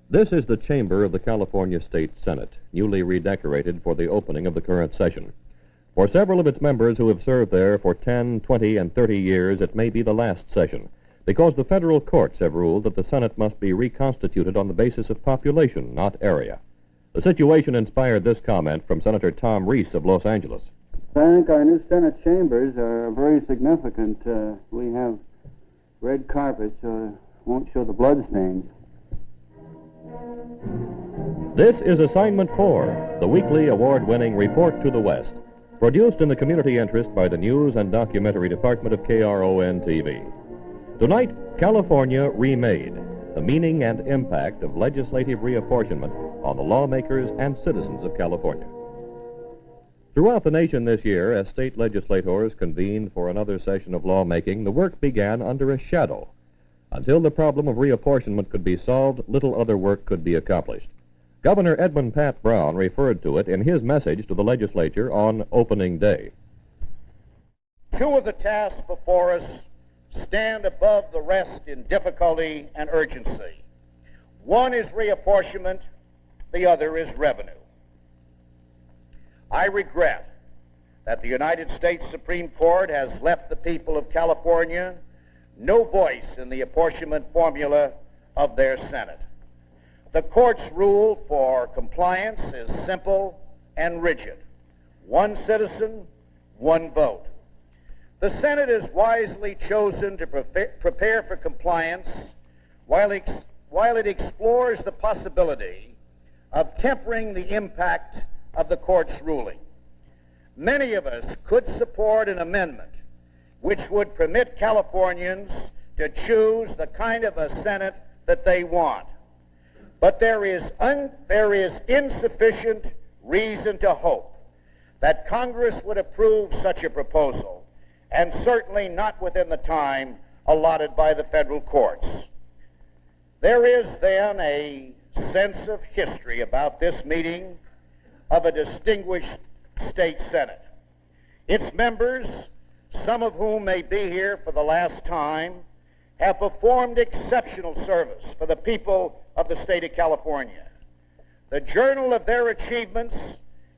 This is the chamber of the California State Senate, newly redecorated for the opening of the current session. For several of its members who have served there for 10, 20, and 30 years, it may be the last session, because the federal courts have ruled that the Senate must be reconstituted on the basis of population, not area. The situation inspired this comment from Senator Tom Reese of Los Angeles. I think our new Senate chambers are very significant. We have red carpets, so it won't show the bloodstains. This is Assignment 4, the weekly award-winning Report to the West, produced in the community interest by the News and Documentary Department of KRON-TV. Tonight, California Remade, the meaning and impact of legislative reapportionment on the lawmakers and citizens of California. Throughout the nation this year, as state legislators convened for another session of lawmaking, the work began under a shadow. Until the problem of reapportionment could be solved, little other work could be accomplished. Governor Edmund Pat Brown referred to it in his message to the legislature on opening day. Two of the tasks before us stand above the rest in difficulty and urgency. One is reapportionment, the other is revenue. I regret that the United States Supreme Court has left the people of California no voice in the apportionment formula of their Senate. The court's rule for compliance is simple and rigid. One citizen, one vote. The Senate has wisely chosen to prepare for compliance while it explores the possibility of tempering the impact of the court's ruling. Many of us could support an amendment which would permit Californians to choose the kind of a Senate that they want. But there is insufficient reason to hope that Congress would approve such a proposal, and certainly not within the time allotted by the federal courts. There is then a sense of history about this meeting of a distinguished state Senate. Its members, some of whom may be here for the last time, have performed exceptional service for the people of the state of California. The journal of their achievements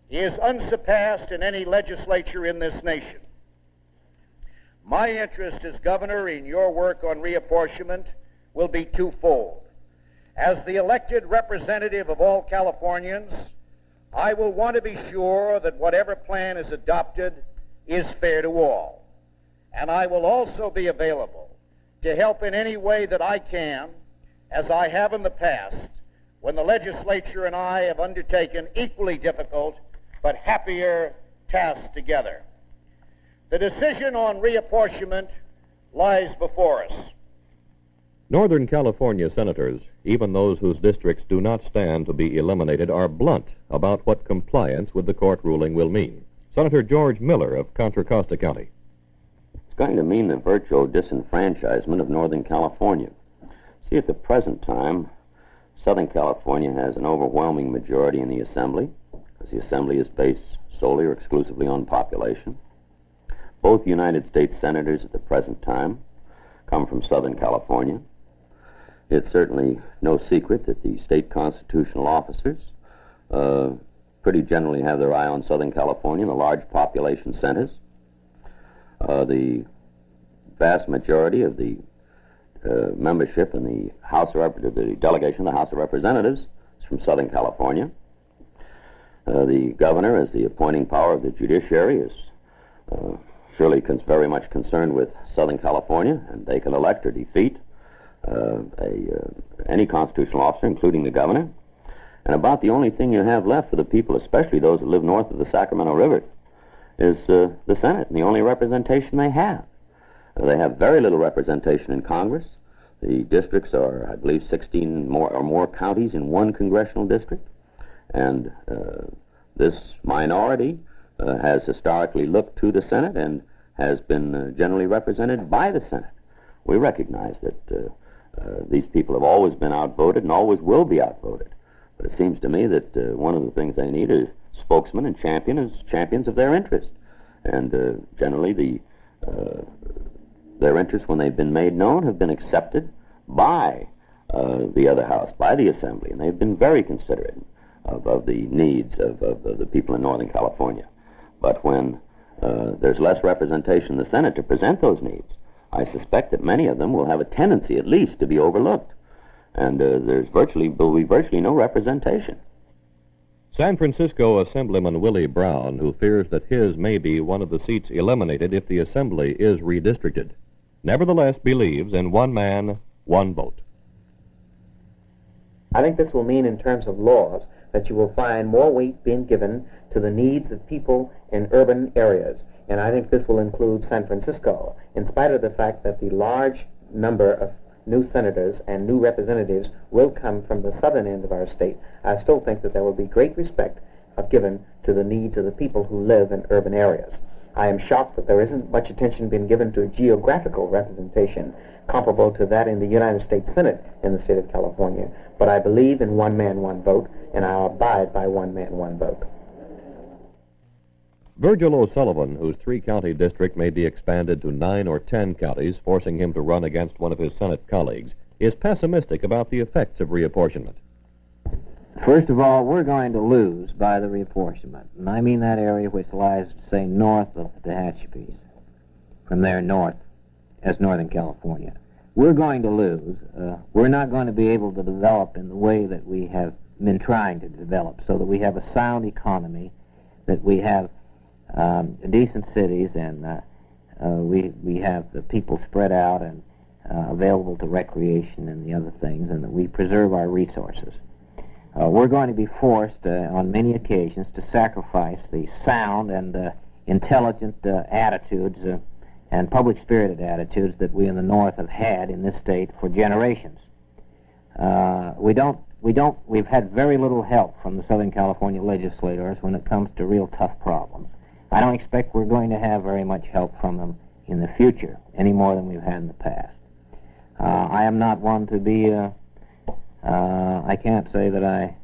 is unsurpassed in any legislature in this nation. My interest as governor in your work on reapportionment will be twofold. As the elected representative of all Californians, I will want to be sure that whatever plan is adopted is fair to all. And I will also be available to help in any way that I can, as I have in the past, when the legislature and I have undertaken equally difficult but happier tasks together. The decision on reapportionment lies before us. Northern California senators, even those whose districts do not stand to be eliminated, are blunt about what compliance with the court ruling will mean. Senator George Miller of Contra Costa County. It's going to mean the virtual disenfranchisement of Northern California. See, at the present time, Southern California has an overwhelming majority in the Assembly, because the Assembly is based solely or exclusively on population. Both United States senators at the present time come from Southern California. It's certainly no secret that the state constitutional officers pretty generally have their eye on Southern California and the large population centers. The vast majority of the membership in the the delegation of the House of Representatives is from Southern California. The governor, as the appointing power of the judiciary, is surely very much concerned with Southern California, and they can elect or defeat any constitutional officer, including the governor. And about the only thing you have left for the people, especially those that live north of the Sacramento River, is the Senate, and the only representation they have. They have very little representation in Congress. The districts are, I believe, 16 or more counties in one congressional district. And this minority has historically looked to the Senate and has been generally represented by the Senate. We recognize that these people have always been outvoted and always will be outvoted. But it seems to me that one of the things they need is spokesmen and champions of their interest. And generally their interests, when they've been made known, have been accepted by the other house by the Assembly, and they've been very considerate of the needs of the people in Northern California. But when there's less representation in the Senate to present those needs, I suspect that many of them will have a tendency, at least, to be overlooked. And will be virtually no representation. San Francisco Assemblyman Willie Brown, who fears that his may be one of the seats eliminated if the Assembly is redistricted, nevertheless believes in one man, one vote. I think this will mean, in terms of laws, that you will find more weight being given to the needs of people in urban areas. And I think this will include San Francisco, in spite of the fact that the large number of new senators and new representatives will come from the southern end of our state. I still think that there will be great respect given to the needs of the people who live in urban areas. I am shocked that there isn't much attention being given to geographical representation comparable to that in the United States Senate in the state of California. But I believe in one man, one vote, and I'll abide by one man, one vote. Virgil O'Sullivan, whose 3-county district may be expanded to 9 or 10 counties, forcing him to run against one of his Senate colleagues, is pessimistic about the effects of reapportionment. First of all, we're going to lose by the reapportionment. And I mean that area which lies, say, north of the Tehachapi's, from there north, as Northern California. We're going to lose. We're not going to be able to develop in the way that we have been trying to develop, so that we have a sound economy, that we have decent cities, and we have the people spread out and available to recreation and the other things, and that we preserve our resources. We're going to be forced on many occasions to sacrifice the sound and intelligent attitudes and public-spirited attitudes that we in the North have had in this state for generations. We've had very little help from the Southern California legislators when it comes to real tough problems. I don't expect we're going to have very much help from them in the future, any more than we've had in the past. I am not one to be, I can't say that I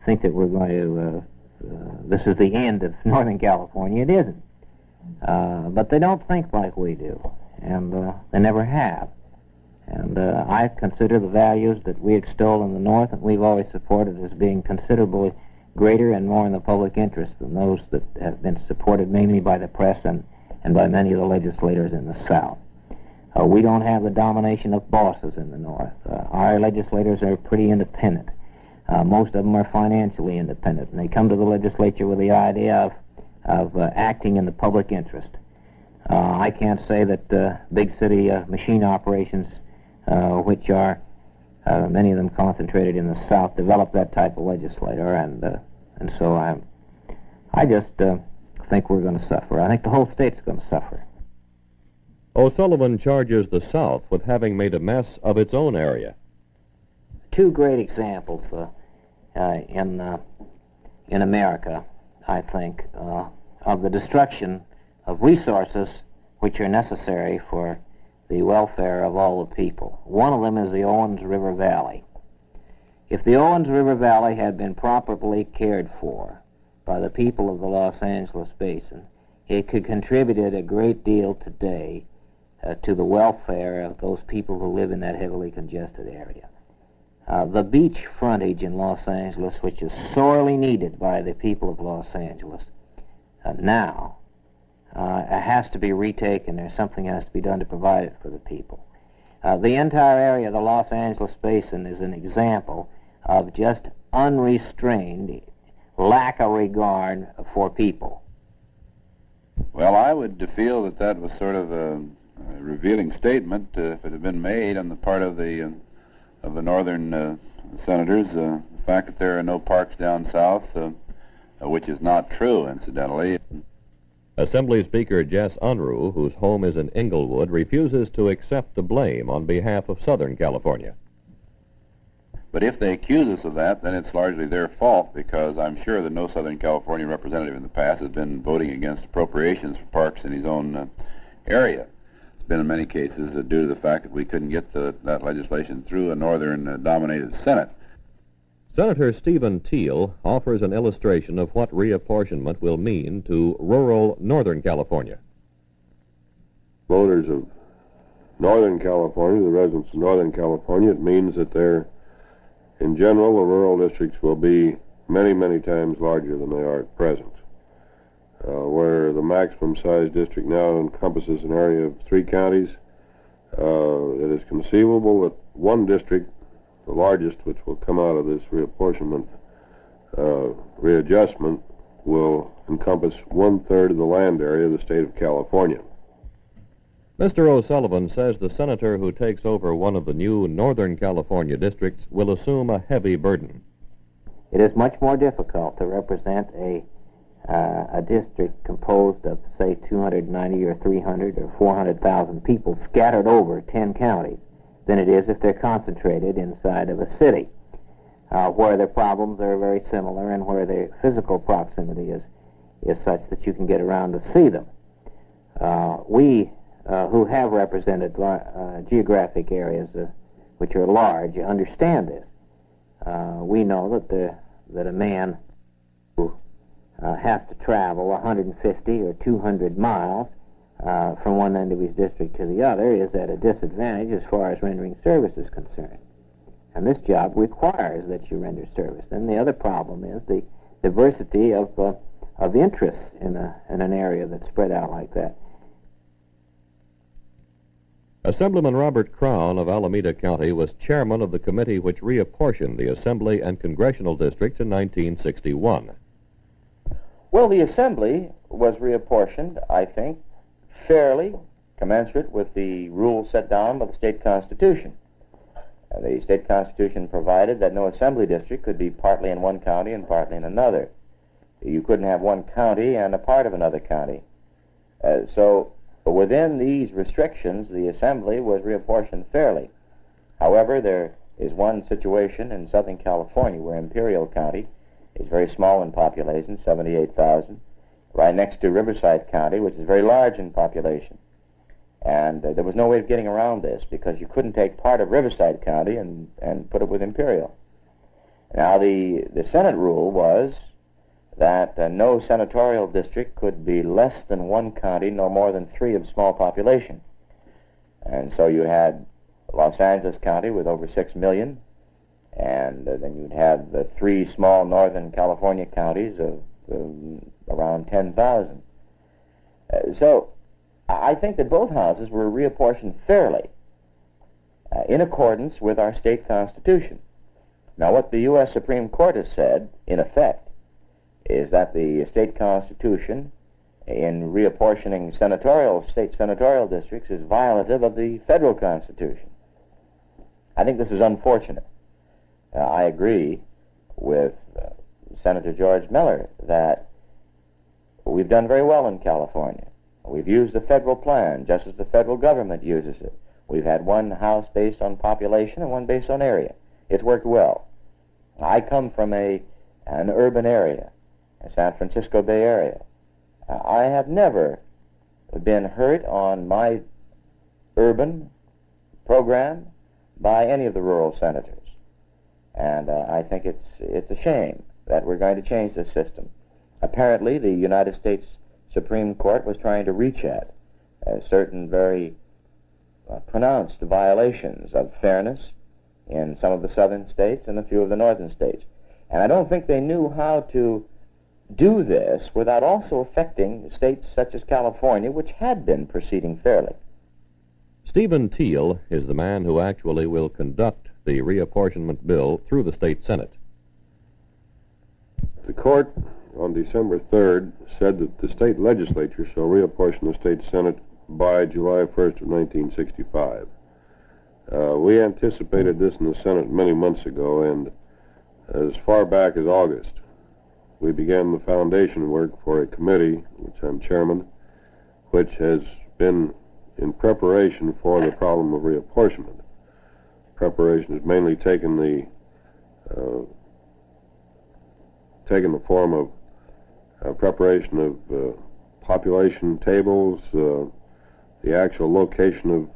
think that we're going to, this is the end of Northern California. It isn't. But they don't think like we do, and they never have. And I consider the values that we extol in the North and we've always supported as being considerably greater and more in the public interest than those that have been supported mainly by the press and by many of the legislators in the South. We don't have the domination of bosses in the North. Our legislators are pretty independent. Most of them are financially independent, and they come to the legislature with the idea of acting in the public interest. I can't say that big city machine operations, which are many of them concentrated in the South, develop that type of legislator, and so I just think we're going to suffer. I think the whole state's going to suffer. O'Sullivan charges the South with having made a mess of its own area. Two great examples in America, I think, of the destruction of resources which are necessary for the welfare of all the people. One of them is the Owens River Valley. If the Owens River Valley had been properly cared for by the people of the Los Angeles Basin, it could contribute a great deal today to the welfare of those people who live in that heavily congested area. The beach frontage in Los Angeles, which is sorely needed by the people of Los Angeles, now has to be retaken. There's something that has to be done to provide it for the people. The entire area of the Los Angeles Basin is an example of just unrestrained lack of regard for people. Well, I would feel that that was sort of a revealing statement if it had been made on the part of the northern senators. The fact that there are no parks down south, which is not true, incidentally. Assembly Speaker Jess Unruh, whose home is in Inglewood, refuses to accept the blame on behalf of Southern California. But if they accuse us of that, then it's largely their fault, because I'm sure that no Southern California representative in the past has been voting against appropriations for parks in his own area. It's been in many cases due to the fact that we couldn't get that legislation through a northern-dominated Senate. Senator Stephen Teal offers an illustration of what reapportionment will mean to rural Northern California. Voters of Northern California, the residents of Northern California, it means that in general, the rural districts will be many, many times larger than they are at present. Where the maximum size district now encompasses an area of 3 counties, it is conceivable that one district, the largest, which will come out of this reapportionment readjustment, will encompass 1/3 of the land area of the state of California. Mr. O'Sullivan says the senator who takes over one of the new Northern California districts will assume a heavy burden. It is much more difficult to represent a district composed of, say, 290 or 300 or 400,000 people scattered over 10 counties than it is if they're concentrated inside of a city, where the problems are very similar and where the physical proximity is such that you can get around to see them. We who have represented geographic areas which are large understand this. We know that a man who has to travel 150 or 200 miles from one end of his district to the other is at a disadvantage as far as rendering service is concerned. And this job requires that you render service. And the other problem is the diversity of interests in an area that's spread out like that. Assemblyman Robert Crown of Alameda County was chairman of the committee which reapportioned the Assembly and congressional districts in 1961. Well, the Assembly was reapportioned, I think, fairly, commensurate with the rules set down by the state constitution. The state constitution provided that no assembly district could be partly in one county and partly in another. You couldn't have one county and a part of another county. So within these restrictions, the assembly was reapportioned fairly. However, there is one situation in Southern California where Imperial County is very small in population, 78,000, right next to Riverside County, which is very large in population. And there was no way of getting around this because you couldn't take part of Riverside County and put it with Imperial. Now, the Senate rule was that no senatorial district could be less than one county, no more than 3 of small population. And so you had Los Angeles County with over 6 million, and then you'd have the 3 small Northern California counties of around 10,000. So I think that both houses were reapportioned fairly in accordance with our state constitution. Now, what the U.S. Supreme Court has said, in effect, is that the state constitution in reapportioning state senatorial districts is violative of the federal constitution. I think this is unfortunate. I agree with Senator George Miller that we've done very well in California. We've used the federal plan just as the federal government uses it. We've had one house based on population and one based on area. It's worked well. I come from an urban area, a San Francisco Bay Area. I have never been hurt on my urban program by any of the rural senators. And I think it's a shame that we're going to change this system. Apparently, the United States Supreme Court was trying to reach at certain very pronounced violations of fairness in some of the southern states and a few of the northern states. And I don't think they knew how to do this without also affecting states such as California, which had been proceeding fairly. Stephen Teal is the man who actually will conduct the reapportionment bill through the state Senate. The court on December 3rd said that the state legislature shall reapportion the state Senate by July 1st of 1965. We anticipated this in the Senate many months ago, and as far back as August, we began the foundation work for a committee, which I'm chairman, which has been in preparation for the problem of reapportionment. Preparation has mainly taken the form of preparation of population tables, the actual location of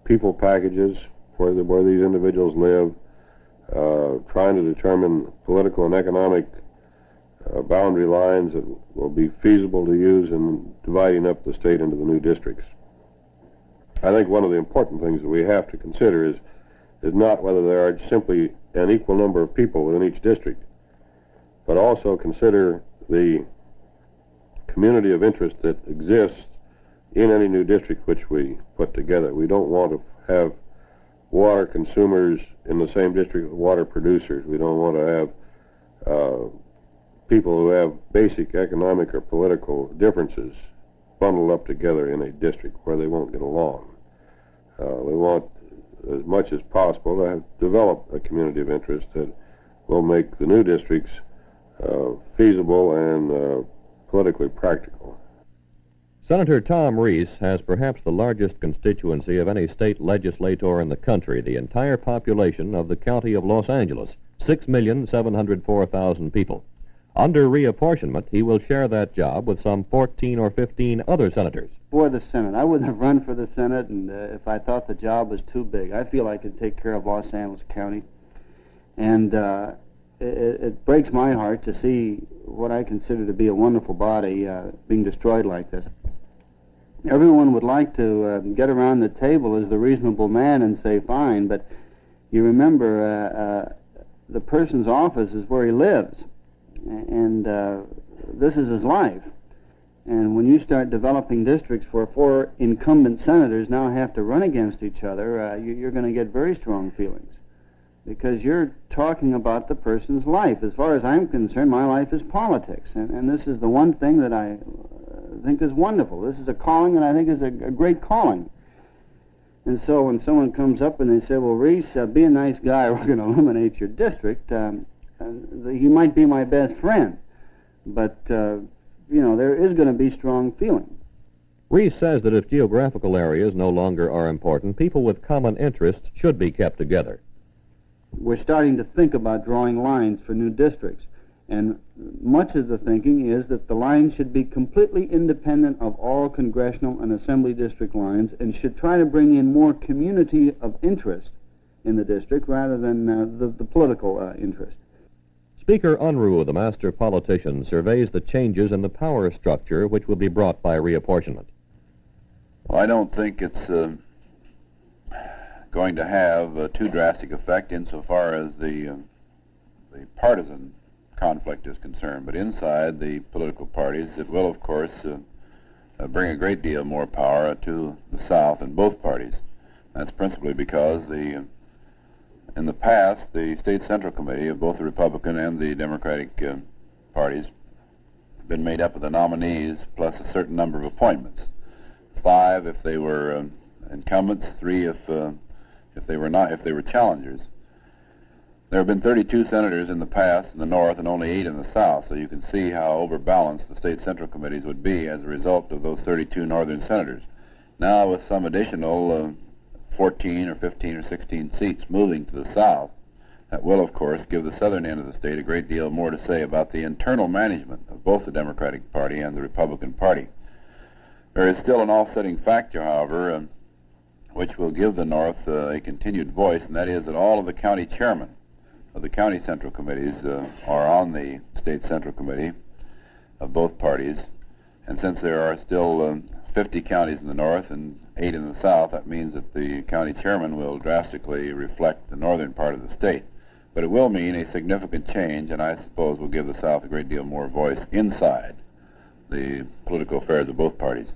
people packages where these individuals live, trying to determine political and economic boundary lines that will be feasible to use in dividing up the state into the new districts. I think one of the important things that we have to consider is not whether there are simply an equal number of people within each district, but also consider the community of interest that exists in any new district which we put together. We don't want to have water consumers in the same district with water producers. We don't want to have people who have basic economic or political differences bundled up together in a district where they won't get along. We want, as much as possible, to develop a community of interest that will make the new districts feasible and politically practical. Senator Tom Reese has perhaps the largest constituency of any state legislator in the country, the entire population of the county of Los Angeles, 6,704,000 people. Under reapportionment, he will share that job with some 14 or 15 other senators. For the Senate. I wouldn't have run for the Senate and if I thought the job was too big. I feel I could take care of Los Angeles County. And it breaks my heart to see what I consider to be a wonderful body being destroyed like this. Everyone would like to get around the table as the reasonable man and say, fine, but you remember the person's office is where he lives, and this is his life. And when you start developing districts where 4 incumbent senators now have to run against each other, you're going to get very strong feelings, because you're talking about the person's life. As far as I'm concerned, my life is politics, and this is the one thing that I think is wonderful. This is a calling that I think is a great calling. And so when someone comes up and they say, well, Reese, be a nice guy, we're going to eliminate your district, he might be my best friend, but, you know, there is going to be strong feeling. Reese says that if geographical areas no longer are important, people with common interests should be kept together. We're starting to think about drawing lines for new districts, and much of the thinking is that the lines should be completely independent of all congressional and assembly district lines and should try to bring in more community of interest in the district rather than the political interest. Speaker Unruh, the master politician, surveys the changes in the power structure which will be brought by reapportionment. Well, I don't think it's going to have a too drastic effect insofar as the partisan conflict is concerned, but inside the political parties it will, of course, bring a great deal more power to the South in both parties. That's principally because in the past the State Central Committee of both the Republican and the Democratic parties have been made up of the nominees plus a certain number of appointments. 5 if they were incumbents, 3 if they were challengers. There have been 32 senators in the past in the North and only 8 in the South, so you can see how overbalanced the State Central Committees would be as a result of those 32 Northern senators. Now, with some additional 14 or 15 or 16 seats moving to the South, that will, of course, give the southern end of the state a great deal more to say about the internal management of both the Democratic Party and the Republican Party. There is still an offsetting factor, however, which will give the North a continued voice, and that is that all of the county chairmen of the county central committees are on the State Central Committee of both parties, and since there are still 50 counties in the north and 8 in the south, that means that the county chairman will drastically reflect the northern part of the state. But it will mean a significant change, and I suppose will give the South a great deal more voice inside the political affairs of both parties.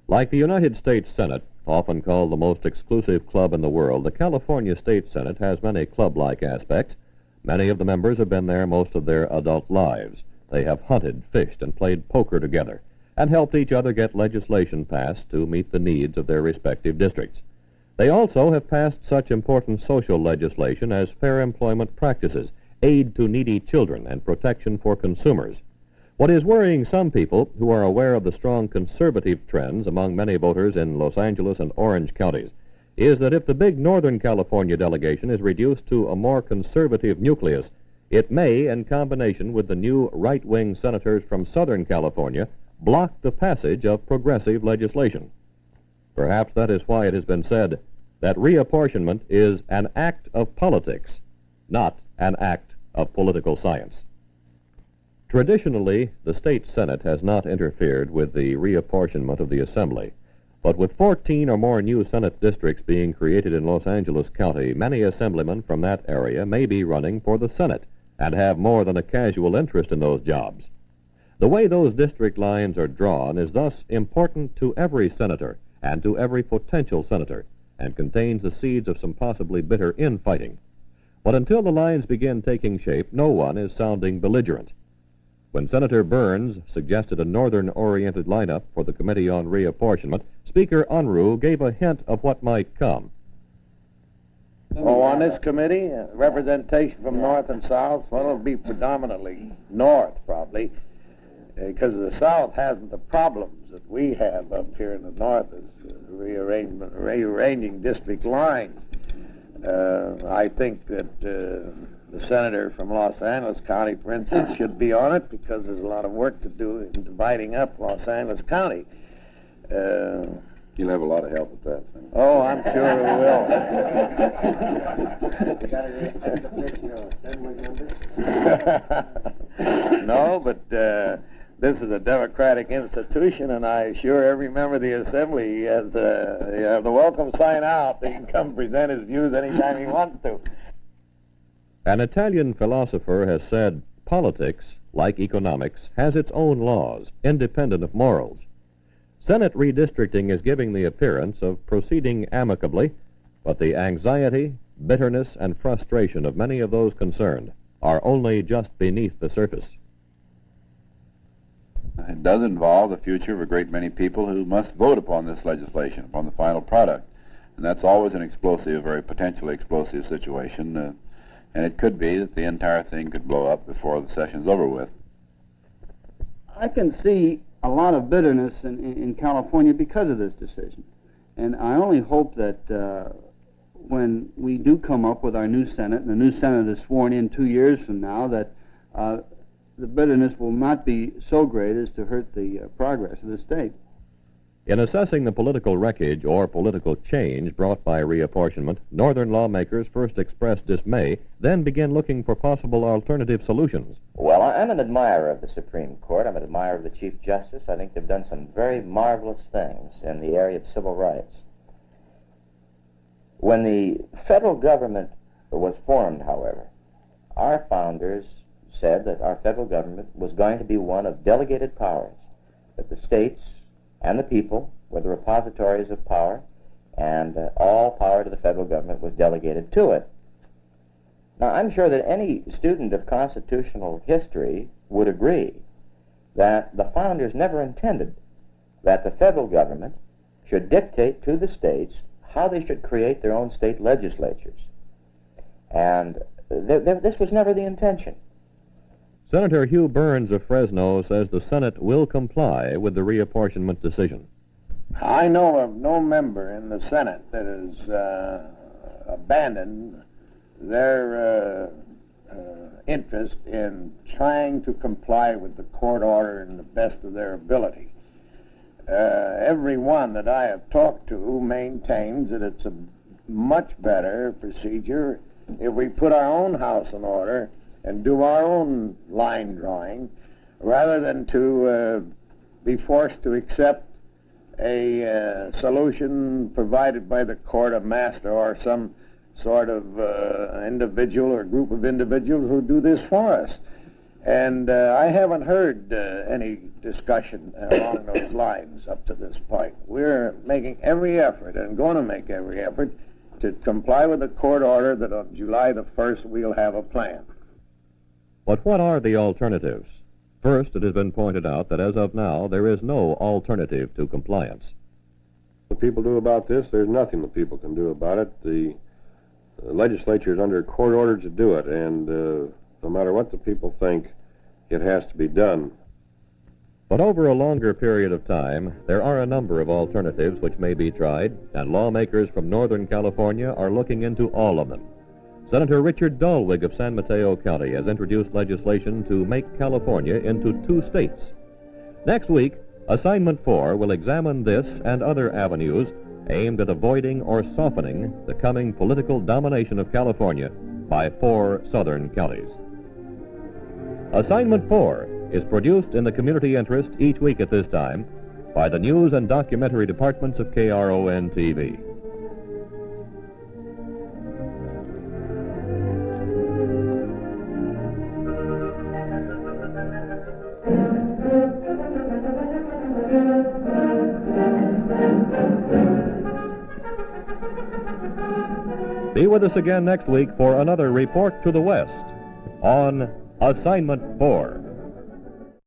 Like the United States Senate, often called the most exclusive club in the world, the California State Senate has many club-like aspects. Many of the members have been there most of their adult lives. They have hunted, fished, and played poker together, and helped each other get legislation passed to meet the needs of their respective districts. They also have passed such important social legislation as fair employment practices, aid to needy children, and protection for consumers. What is worrying some people who are aware of the strong conservative trends among many voters in Los Angeles and Orange counties is that if the big Northern California delegation is reduced to a more conservative nucleus, it may, in combination with the new right-wing senators from Southern California, block the passage of progressive legislation. Perhaps that is why it has been said that reapportionment is an act of politics, not an act of political science. Traditionally, the state Senate has not interfered with the reapportionment of the Assembly. But with 14 or more new Senate districts being created in Los Angeles County, many assemblymen from that area may be running for the Senate and have more than a casual interest in those jobs. The way those district lines are drawn is thus important to every senator and to every potential senator, and contains the seeds of some possibly bitter infighting. But until the lines begin taking shape, no one is sounding belligerent. When Senator Burns suggested a northern-oriented lineup for the Committee on Reapportionment, Speaker Unruh gave a hint of what might come. Oh, on this committee, representation from north and south, well, it'll be predominantly north, probably, because the south hasn't the problems that we have up here in the north as rearranging district lines. I think that the senator from Los Angeles County, for instance, should be on it because there's a lot of work to do in dividing up Los Angeles County. You'll have a lot of help with that. Oh, I'm sure we will. No, but this is a democratic institution, and I assure every member of the Assembly he has the welcome sign out. He can come present his views anytime he wants to. An Italian philosopher has said, politics, like economics, has its own laws, independent of morals. Senate redistricting is giving the appearance of proceeding amicably, but the anxiety, bitterness, and frustration of many of those concerned are only just beneath the surface. It does involve the future of a great many people who must vote upon this legislation, upon the final product. And that's always an explosive, very potentially explosive situation. And it could be that the entire thing could blow up before the session's over with. I can see a lot of bitterness in California because of this decision. And I only hope that when we do come up with our new Senate, and the new Senate is sworn in 2 years from now, that the bitterness will not be so great as to hurt the progress of the state. In assessing the political wreckage or political change brought by reapportionment, Northern lawmakers first expressed dismay, then began looking for possible alternative solutions. Well, I'm an admirer of the Supreme Court. I'm an admirer of the Chief Justice. I think they've done some very marvelous things in the area of civil rights. When the federal government was formed, however, our founders said that our federal government was going to be one of delegated powers, that the states and the people were the repositories of power, and all power to the federal government was delegated to it. Now, I'm sure that any student of constitutional history would agree that the founders never intended that the federal government should dictate to the states how they should create their own state legislatures. And this was never the intention. Senator Hugh Burns of Fresno says the Senate will comply with the reapportionment decision. I know of no member in the Senate that has abandoned their interest in trying to comply with the court order in the best of their ability. Everyone that I have talked to maintains that it's a much better procedure if we put our own house in order and do our own line drawing, rather than to be forced to accept a solution provided by the court of master or some sort of individual or group of individuals who do this for us. And I haven't heard any discussion along those lines up to this point. We're making every effort and going to make every effort to comply with the court order that on July the 1st we'll have a plan. But what are the alternatives? First, it has been pointed out that as of now, there is no alternative to compliance. What people do about this, there's nothing the people can do about it. The legislature is under court order to do it, and no matter what the people think, it has to be done. But over a longer period of time, there are a number of alternatives which may be tried, and lawmakers from Northern California are looking into all of them. Senator Richard Dalwig of San Mateo County has introduced legislation to make California into 2 states. Next week, Assignment 4 will examine this and other avenues aimed at avoiding or softening the coming political domination of California by 4 southern counties. Assignment 4 is produced in the community interest each week at this time by the news and documentary departments of KRON-TV. Be with us again next week for another Report to the West on Assignment 4.